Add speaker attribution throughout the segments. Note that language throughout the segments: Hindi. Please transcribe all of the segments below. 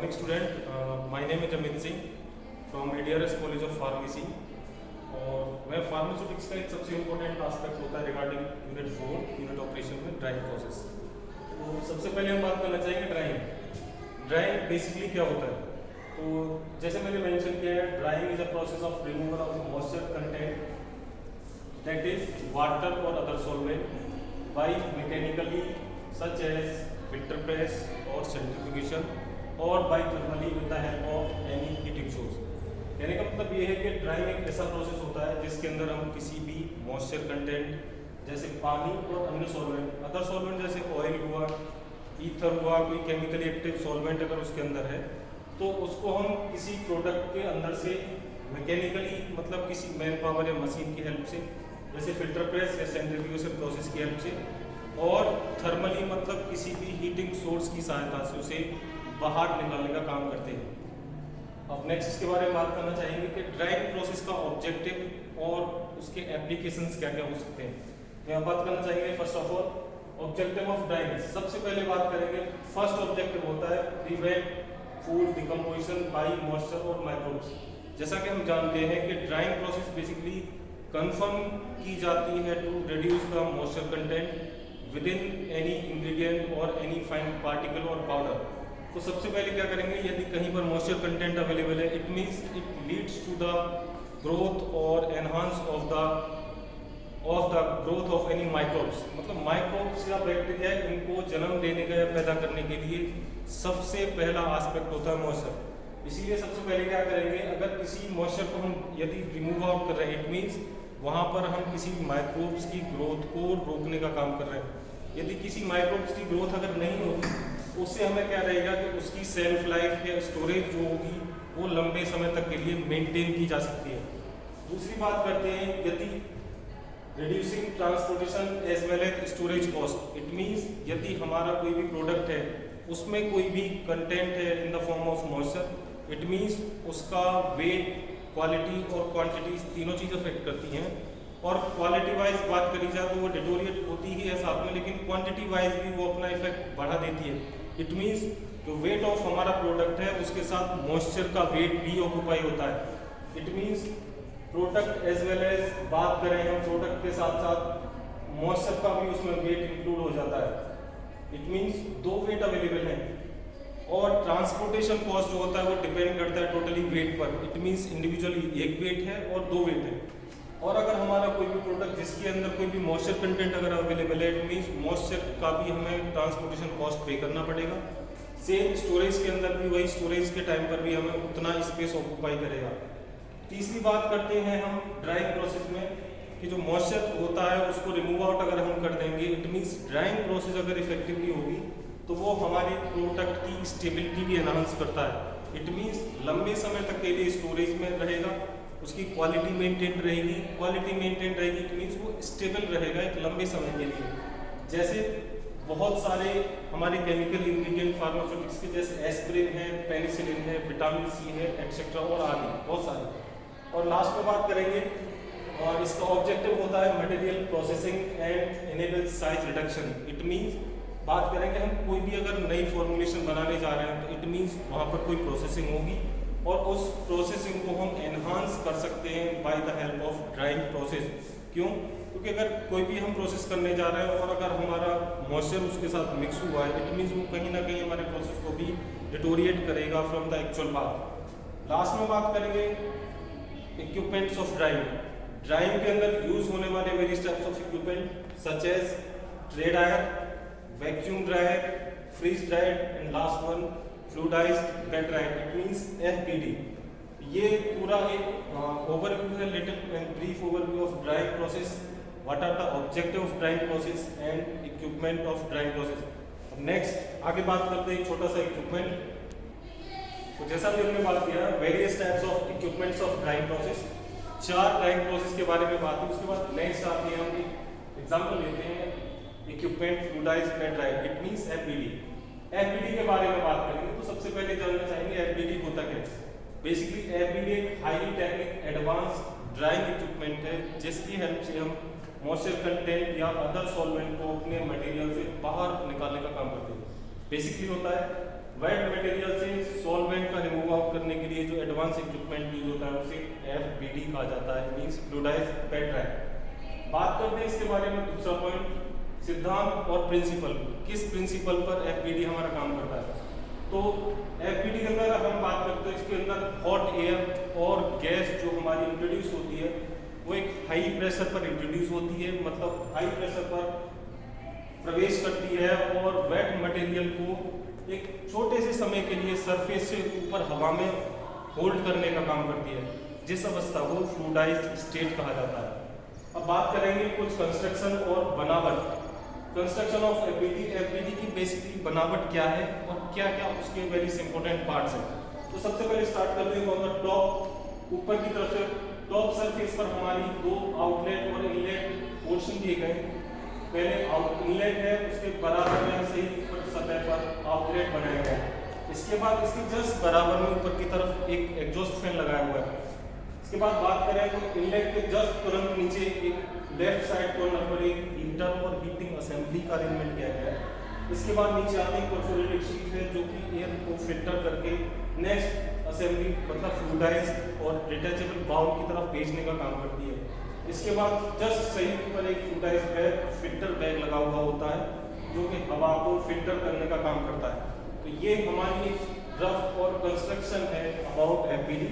Speaker 1: morning student. My name is Amit Singh from ADRS College of Pharmacy. और मैं फार्मास्यूटिक्स का एक सबसे इम्पोर्टेंट आस्पेक्ट होता है रिगार्डिंग यूनिट 4 यूनिट ऑपरेशन में ड्राइंग प्रोसेस। तो सबसे पहले हम बात करना चाहेंगे ड्राइंग बेसिकली क्या होता है। तो जैसे मैंने मेंशन किया है, drying is a process of removal of moisture content that is water और other solvent by mechanically such as filter press और सेंट्रीफ्यूगेशन और by thermally with the help of any heating source. कहने का मतलब ये है कि ड्राइंग एक ऐसा प्रोसेस होता है जिसके अंदर हम किसी भी मॉइस्चर कंटेंट जैसे पानी और अन्य सॉल्वेंट, अदर सॉल्वेंट जैसे ऑयल हुआ, ईथर हुआ, कोई केमिकली एक्टिव सॉल्वेंट अगर उसके अंदर है तो उसको हम किसी प्रोडक्ट के अंदर से मैकेनिकली मतलब किसी मैन पावर या मशीन की हेल्प से जैसे फिल्टर प्रेस या सेंट्रीफ्यूगेशन प्रोसेस की हेल्प से और थर्मली मतलब किसी भी हीटिंग सोर्स की सहायता से उसे बाहर निकालने का काम करते हैं। अब नेक्स्ट इसके बारे में बात करना चाहेंगे कि ड्राइंग प्रोसेस का ऑब्जेक्टिव और उसके एप्लीकेशंस क्या क्या हो सकते हैं। यहाँ बात करना चाहेंगे first of all objective of drying. सबसे पहले बात करेंगे, फर्स्ट ऑब्जेक्टिव होता है prevent food decomposition by moisture और माइक्रोब्स। जैसा कि हम जानते हैं कि ड्राइंग प्रोसेस बेसिकली कंफर्म की जाती है to reduce the moisture content within any ingredient और एनी फाइन पार्टिकल और पाउडर। तो सबसे पहले क्या करेंगे, यदि कहीं पर मॉइस्चर कंटेंट अवेलेबल है it means it leads to the growth और enhance of the growth of any microbes. मतलब माइक्रोब्स या बैक्टीरिया इनको जन्म देने का या पैदा करने के लिए सबसे पहला एस्पेक्ट होता है मॉइस्चर। इसीलिए सबसे पहले क्या करेंगे, अगर किसी मॉइस्चर को हम यदि रिमूव आउट कर रहे हैं इट मीन्स वहाँ पर हम किसी माइक्रोब्स की ग्रोथ को रोकने का काम कर रहे हैं। यदि किसी माइक्रोब्स की ग्रोथ अगर नहीं होगी उससे हमें क्या रहेगा कि उसकी सेल्फ लाइफ या स्टोरेज जो होगी वो लंबे समय तक के लिए मेंटेन की जा सकती है। दूसरी बात करते हैं, यदि reducing transportation as well as storage cost. It means यदि हमारा कोई भी प्रोडक्ट है उसमें कोई भी कंटेंट है in the form of moisture, it means उसका वेट, क्वालिटी और क्वांटिटी तीनों चीज़ अफेक्ट करती हैं। और क्वालिटी वाइज बात करी जाए तो वो डिटोरिएट होती ही है साथ में, लेकिन क्वांटिटी वाइज भी वो अपना इफेक्ट बढ़ा देती है। इट मीन्स जो वेट ऑफ हमारा प्रोडक्ट है उसके साथ मॉइस्चर का वेट भी ऑक्यूपाई होता है। It means product as well as बात करें हम प्रोडक्ट के साथ साथ मॉइस्चर का भी उसमें वेट इंक्लूड हो जाता है। इट मीन्स दो वेट अवेलेबल हैं और ट्रांसपोर्टेशन कॉस्ट जो होता है वो डिपेंड करता है टोटली वेट पर। इट मीन्स इंडिविजुअली एक वेट है और दो वेट है। और अगर हमारा कोई भी प्रोडक्ट जिसके अंदर कोई भी मॉइस्चर कंटेंट अगर अवेलेबल है इट मीन्स मॉइस्चर का भी हमें ट्रांसपोर्टेशन कॉस्ट पे करना पड़ेगा। सेम स्टोरेज के अंदर भी वही स्टोरेज के टाइम पर भी हमें उतना स्पेस ऑक्यूपाई करेगा। तीसरी बात करते हैं हम ड्राइंग प्रोसेस में कि जो मॉइस्चर होता है उसको रिमूव आउट अगर हम कर देंगे इट मीन्स ड्राइंग प्रोसेस अगर इफेक्टिवली होगी तो वो हमारे प्रोडक्ट की स्टेबिलिटी भी एनहांस करता है। इट मीन्स लंबे समय तक के लिए स्टोरेज में रहेगा, उसकी क्वालिटी मेंटेन रहेगी इट मीन्स वो स्टेबल रहेगा एक लंबे समय के लिए। जैसे बहुत सारे हमारे केमिकल इंग्रेडिएंट फार्मास्यूटिक्स के जैसे एस्पिरिन है, पेनिसिलिन है, विटामिन सी है एक्सेट्रा और आदि बहुत सारे। और लास्ट में बात करेंगे और इसका ऑब्जेक्टिव होता है material processing and enable size reduction. It means बात करेंगे हम कोई भी अगर नई फॉर्मुलेशन बनाने जा रहे हैं तो इट मीन्स वहाँ पर कोई प्रोसेसिंग होगी और उस प्रोसेसिंग को हम एनहांस कर सकते हैं by the help of drying process. क्यों? क्योंकि अगर कोई भी हम प्रोसेस करने जा रहे हैं और अगर हमारा मॉइस्चर उसके साथ मिक्स हुआ है इट मीन्स वो कहीं ना कहीं हमारे प्रोसेस को भी डिटोरिएट करेगा from the actual path. Last में बात करेंगे इक्विपमेंट्स ऑफ ड्राइंग के अंदर यूज होने वाले various types of equipment such as tray dryer, vacuum dryer, freeze dryer and last one fluidized bed dryer. It means FBD। ये पूरा एक ओवरव्यू है, little and brief overview of drying process, what are the objective of drying process and equipment of drying process. अब नेक्स्ट आगे बात करते हैं एक छोटा सा इक्विपमेंट। तो जैसा भी हमने बात किया various types of equipments of drying process, 4 drawing process के बारे में बात की। उसके बाद नेक्स्ट आती है हम एग्जाम्पल लेते हैं equipment fluidized bed dryer it means FBD के बारे में बात करेंगे तो सबसे पहले जानना चाहेंगे FBD होता क्या है। बेसिकली FBD एक highly technique advance drawing equipment है जिसकी हेल्प से हम मॉइस्चर कंटेंट या अदर सॉल्वेंट को अपने मटेरियल से बाहर निकालने का काम करते हैं। बेसिकली होता है वेट मटेरियल से सॉल्वेंट का रिमूव आउट करने के लिए जो एडवांस इक्विपमेंट यूज होता है उसे FBD कहा जाता है, मींस फ्लूइडाइज्ड बेड ड्राई। बात करते हैं इसके बारे में दूसरा पॉइंट, सिद्धांत और प्रिंसिपल। किस प्रिंसिपल पर FBD हमारा काम करता है? तो FBD के अंदर हम बात करते हैं, इसके अंदर हॉट एयर और गैस जो हमारी इंट्रोड्यूस होती है वो एक हाई प्रेशर पर इंट्रोड्यूस होती है, मतलब हाई प्रेशर पर प्रवेश करती है और वेट मटेरियल को एक छोटे से समय के लिए सरफेस से ऊपर हवा में होल्ड करने का काम करती है, जिस अवस्था को फ्लूइडाइज्ड स्टेट कहा जाता है। अब बात करेंगे कुछ कंस्ट्रक्शन और बनावट। कंस्ट्रक्शन ऑफ FBD की बेसिकली बनावट क्या है और क्या क्या उसके वेरी इंपॉर्टेंट पार्ट्स हैं। तो सबसे पहले स्टार्ट करते हैं ऑन द टॉप, ऊपर की तरफ से टॉप सरफेस पर हमारी दो आउटलेट और इनलेट पोर्शन दिए गए। पहले इनलेट है, उसके बराबर में सही ऊपर सतह पर आउटलेट बनाया गया है। इसके बाद इसके जस्ट बराबर में ऊपर की तरफ एक एग्जॉस्ट फैन लगाया हुआ है। इसके बाद बात करें तो इनलेट के जस्ट तुरंत नीचे एक लेफ्ट साइड कॉर्नर पर एक हीटर और हीटिंग असेंबली का अरेंजमेंट किया गया है। इसके बाद नीचे आते ही परफोरेटेड शीट है जो कि एयर को फिल्टर करके नेक्स्ट असेंबली मतलब फ्लूइडाइज्ड और डिटैचेबल बाउल की तरफ भेजने का काम करती है। इसके बाद जस्ट सही ऊपर एक फ्लूइडाइज्ड बैग, फिल्टर बैग लगा हुआ होता है जो कि हवा को फिल्टर करने का काम करता है। तो ये हमारी एक रफ और कंस्ट्रक्शन है अबाउट FBD।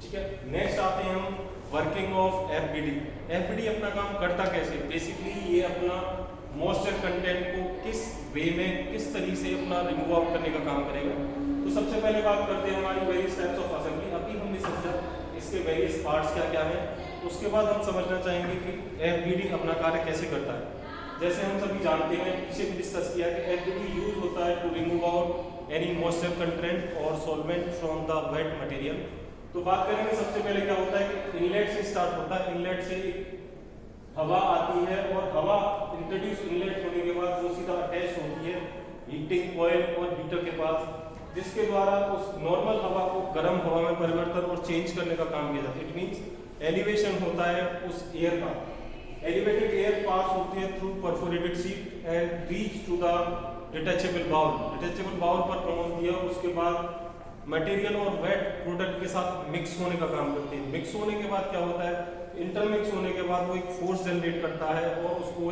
Speaker 1: ठीक है, नेक्स्ट आते हैं हम वर्किंग ऑफ FBD। FBD अपना काम करता कैसे? बेसिकली ये अपना मॉइस्चर कंटेंट को किस वे में किस तरीके से अपना रिमूव आउट करने का काम करेगा। तो सबसे पहले बात करते हैं हमारी वेरियस टाइप्स ऑफ असेंबली। अभी हमने समझा इसके वेरियस पार्ट्स क्या क्या हैं, उसके बाद हम समझना चाहेंगे कि FBD अपना कार्य कैसे करता है। जैसे हम सभी जानते हैं, पीछे भी डिस्कस किया कि FBD यूज होता है to remove out any moisture content और solvent from the wet material. तो बात करेंगे सबसे पहले क्या होता है कि इनलेट से स्टार्ट होता है। इनलेट से हवा आती है और हवा इंट्रोड्यूस इनलेट होने के बाद वो सीधा अटैच होती है हीटिंग कॉइल और हीटर के पास, जिसके द्वारा उस नॉर्मल हवा को गर्म हवा में परिवर्तन और चेंज करने का काम किया जाता है। इट मींस एलिवेशन होता है उस एयर का। एलिवेटेड एयर पास होती है through perforated sheet and reach to the detachable bowl. Detachable bowl पर पहुंच दिया, उसके बाद मटेरियल और वेट प्रोडक्ट के साथ मिक्स होने का काम करते हैं। मिक्स होने के बाद क्या होता है, इंटरमिक्स होने के बाद वो एक फोर्स जनरेट करता है और उसको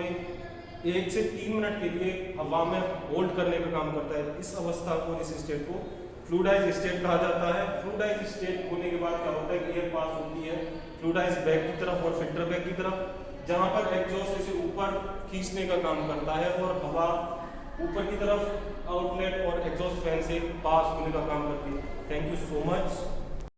Speaker 1: 1 से 3 मिनट के लिए हवा में होल्ड करने का काम करता है। इस अवस्था को, इस स्टेट को फ्लूइडाइज्ड स्टेट कहा जाता है। फ्लूइडाइज्ड स्टेट होने के बाद क्या होता है कि एयर पास होती है फ्लूइडाइज्ड बैग की तरफ और फिल्टर बैग की तरफ, जहां पर एग्जॉस्ट इसे ऊपर खींचने का काम करता है और हवा ऊपर की तरफ आउटलेट और एग्जॉस्ट फैन से पास होने का काम करती है। Thank you so much.